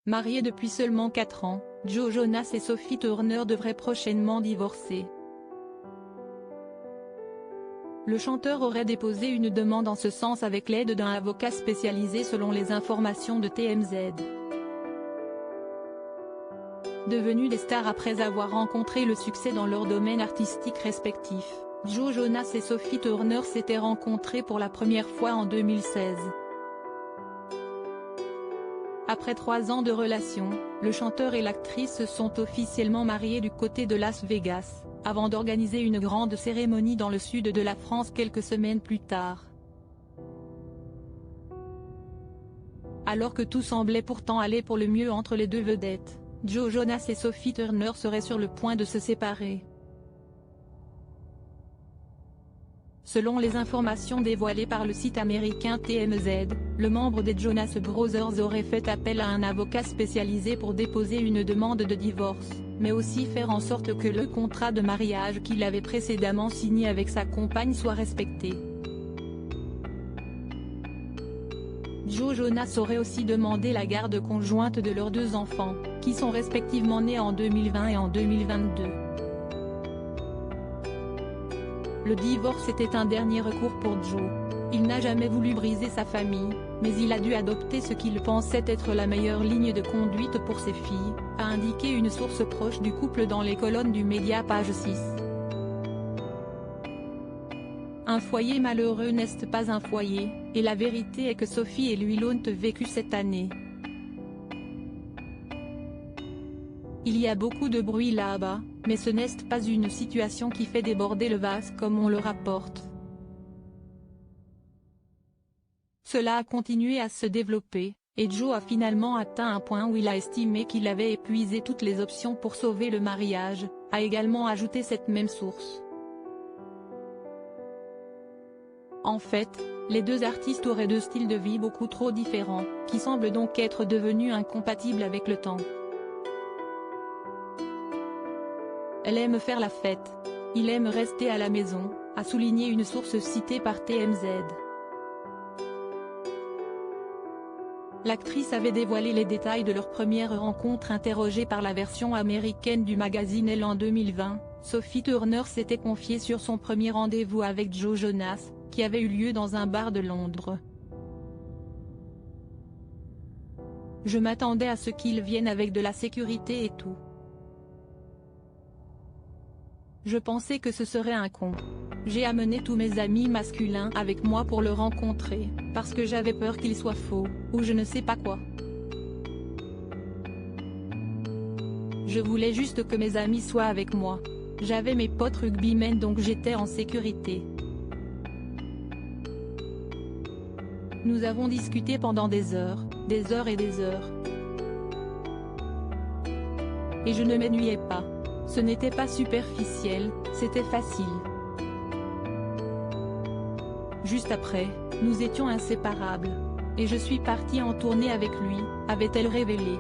Mariés depuis seulement 4 ans, Joe Jonas et Sophie Turner devraient prochainement divorcer. Le chanteur aurait déposé une demande en ce sens avec l'aide d'un avocat spécialisé selon les informations de TMZ. Devenus des stars après avoir rencontré le succès dans leurs domaines artistiques respectifs, Joe Jonas et Sophie Turner s'étaient rencontrés pour la première fois en 2016. Après 3 ans de relation, le chanteur et l'actrice se sont officiellement mariés du côté de Las Vegas, avant d'organiser une grande cérémonie dans le sud de la France quelques semaines plus tard. Alors que tout semblait pourtant aller pour le mieux entre les deux vedettes, Joe Jonas et Sophie Turner seraient sur le point de se séparer. Selon les informations dévoilées par le site américain TMZ, le membre des Jonas Brothers aurait fait appel à un avocat spécialisé pour déposer une demande de divorce, mais aussi faire en sorte que le contrat de mariage qu'il avait précédemment signé avec sa compagne soit respecté. Joe Jonas aurait aussi demandé la garde conjointe de leurs 2 enfants, qui sont respectivement nés en 2020 et en 2022. Le divorce était un dernier recours pour Joe. Il n'a jamais voulu briser sa famille, mais il a dû adopter ce qu'il pensait être la meilleure ligne de conduite pour ses filles, a indiqué une source proche du couple dans les colonnes du média Page 6. Un foyer malheureux n'est pas un foyer, et la vérité est que Sophie et lui l'ont vécu cette année. Il y a beaucoup de bruit là-bas, mais ce n'est pas une situation qui fait déborder le vase comme on le rapporte. Cela a continué à se développer, et Joe a finalement atteint un point où il a estimé qu'il avait épuisé toutes les options pour sauver le mariage, a également ajouté cette même source. En fait, les 2 artistes auraient 2 styles de vie beaucoup trop différents, qui semblent donc être devenus incompatibles avec le temps. Elle aime faire la fête. Il aime rester à la maison, a souligné une source citée par TMZ. L'actrice avait dévoilé les détails de leur première rencontre interrogée par la version américaine du magazine Elle en 2020. Sophie Turner s'était confiée sur son premier rendez-vous avec Joe Jonas, qui avait eu lieu dans un bar de Londres. « Je m'attendais à ce qu'il vienne avec de la sécurité et tout. Je pensais que ce serait un con. J'ai amené tous mes amis masculins avec moi pour le rencontrer, parce que j'avais peur qu'il soit faux, ou je ne sais pas quoi. Je voulais juste que mes amis soient avec moi. J'avais mes potes rugbymen donc j'étais en sécurité. Nous avons discuté pendant des heures et des heures. Et je ne m'ennuyais pas. Ce n'était pas superficiel, c'était facile. Juste après, nous étions inséparables. Et je suis partie en tournée avec lui, avait-elle révélé.